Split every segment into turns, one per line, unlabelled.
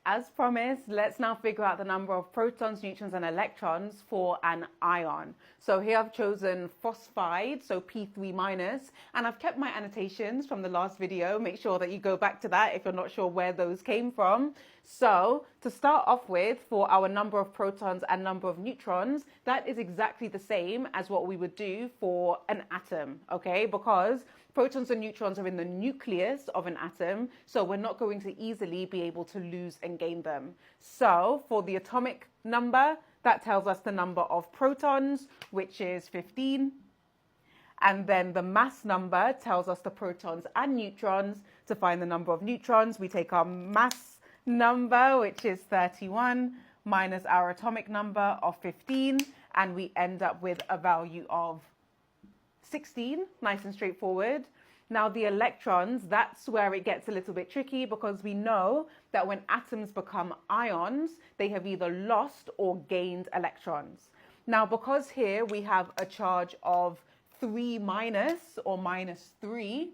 As promised, let's now figure out the number of protons, neutrons, and electrons for an ion. So here I've chosen phosphide, so P3 minus, and I've kept my annotations from the last video. Make sure that you go back to that if you're not sure where those came from. So to start off with, for our number of protons and number of neutrons, that is exactly the same as what we would do for an atom, okay? Because protons and neutrons are in the nucleus of an atom, so we're not going to easily be able to lose and gain them. So for the atomic number, that tells us the number of protons, which is 15. And then the mass number tells us the protons and neutrons. To find the number of neutrons, we take our mass number, which is 31, minus our atomic number of 15, and we end up with a value of 16. Nice and straightforward. Now the electrons, that's where it gets a little bit tricky, because we know that when atoms become ions, they have either lost or gained electrons. Now, because here we have a charge of 3 minus or minus 3,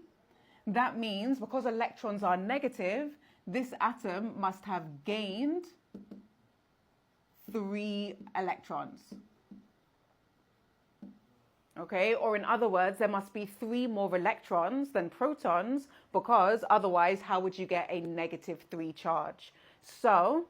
that means because electrons are negative, this atom must have gained 3 electrons. Okay, or in other words, there must be 3 more electrons than protons, because otherwise, how would you get a negative 3 charge? So,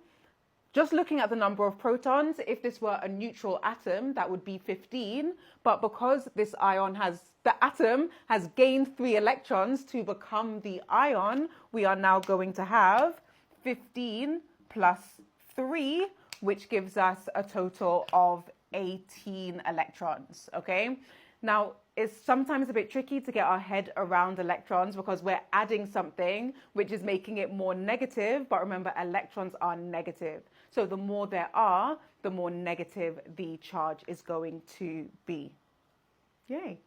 just looking at the number of protons, if this were a neutral atom, that would be 15. But because this the atom has gained 3 electrons to become the ion, we are now going to have 15 plus 3, which gives us a total of 18 electrons, okay? Now, it's sometimes a bit tricky to get our head around electrons because we're adding something which is making it more negative, but remember, electrons are negative. So the more there are, the more negative the charge is going to be. Yay.